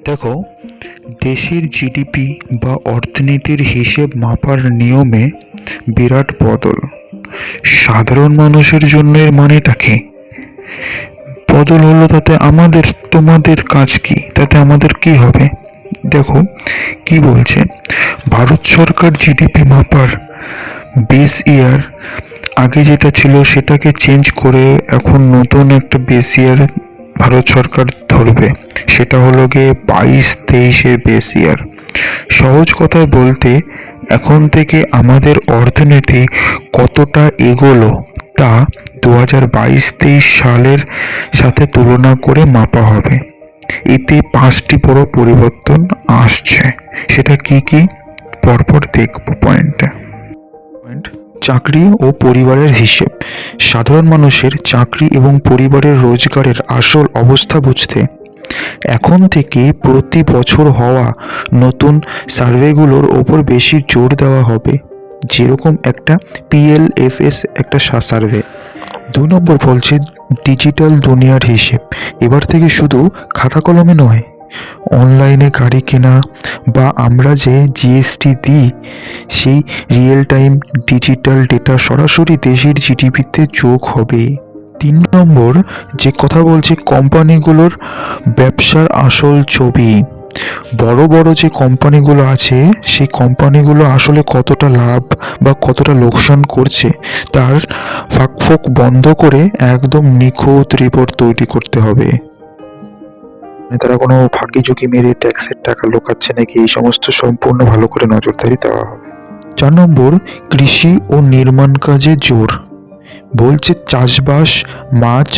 দেখো, দেশের জিডিপি বা অর্থনীতির হিসেব মাপার নিয়মে বিরাট বদল। সাধারণ মানুষের জন্য এর মানেটা কি? বদল হলো তাতে আমাদের তোমাদের কাজ কি? তাতে আমাদের কি হবে? দেখো কি বলছে, ভারত সরকার জিডিপি মাপার বেস ইয়ার আগে যেটা ছিল সেটাকে চেঞ্জ করে এখন নতুন একটা বেস ইয়ার ভারত সরকার ধরবে। সেটা হলো গিয়ে 22-23-এর বেস ইয়ার। সহজ কথায় বলতে, এখন থেকে আমাদের অর্থনীতি কতটা এগোলো তা 2022-23 সালের সাথে তুলনা করে মাপা হবে। এতে 5টি বড় পরিবর্তন আসছে। সেটা কি কি পরপর দেখব পয়েন্ট। চাকরি ও পরিবারের হিসেব। সাধারণ মানুষের চাকরি এবং পরিবারের রোজগারের আসল অবস্থা বুঝতে এখন থেকে প্রতি বছর হওয়া নতুন সার্ভেগুলোর ওপর বেশি জোর দেওয়া হবে। যেরকম একটা PLFS একটা সার্ভে। 2 নম্বর বলছে ডিজিটাল দুনিয়ার হিসেব। এবার থেকে শুধু খাতা কলমে নয়, অনলাইনে গাড়ি কেনা বা আমরা যে জিএসটি দিই, সেই রিয়েল টাইম ডিজিটাল ডেটা সরাসরি দেশের জিডিপিতে যোগ হবে। 3 নম্বর যে কথা বলছে কোম্পানিগুলোর ব্যবসার আসল ছবি। বড় বড় যে কোম্পানিগুলো আছে সেই কোম্পানিগুলো আসলে কতটা লাভ বা কতটা লোকসান করছে তার ফাঁকফোক বন্ধ করে একদম নিখুঁত রিপোর্ট তৈরি করতে হবে। তারা কোনো ফাঁকি ঝুঁকি মেরে ট্যাক্সের টাকা লুকাচ্ছে নাকি এই সমস্ত সম্পূর্ণ ভালো করে নজরদারি দেওয়া হবে। 4 নম্বর কৃষি ও নির্মাণ কাজে জোর। বলছে চাষবাস, মাছ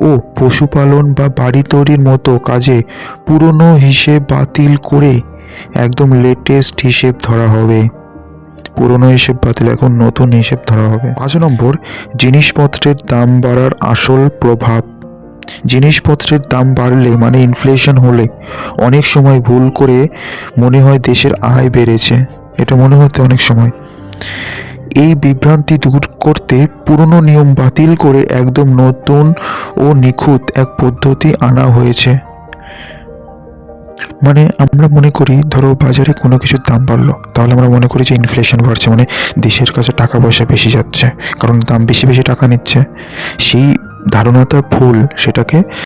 ও পশুপালন বা বাড়ি তৈরির মতো কাজে পুরনো হিসেব বাতিল করে একদম লেটেস্ট হিসেব ধরা হবে। পুরনো হিসেব বাতিল, এখন নতুন হিসেব ধরা হবে। 5 নম্বর জিনিসপত্রের দাম বাড়ার আসল প্রভাব। জিনিসপত্রের দাম বাড়লে মানে ইনফ্লেশন হলে অনেক সময় ভুল করে মনে হয় দেশের আয় বেড়েছে, এটা মনে হতে অনেক সময়। এই বিভ্রান্তি দূর করতে পুরনো নিয়ম বাতিল করে একদম নতুন ও নিখুঁত এক পদ্ধতি আনা হয়েছে। মানে আমরা মনে করি, ধরো বাজারে কোনো কিছুর দাম বাড়লো, তাহলে আমরা মনে করি যে ইনফ্লেশন বাড়ছে, মানে দেশের কাছে টাকা পয়সা বেশি যাচ্ছে, কারণ দাম বেশি বেশি টাকা নিচ্ছে। সেই ধারণাটা ভুল। সেটাকে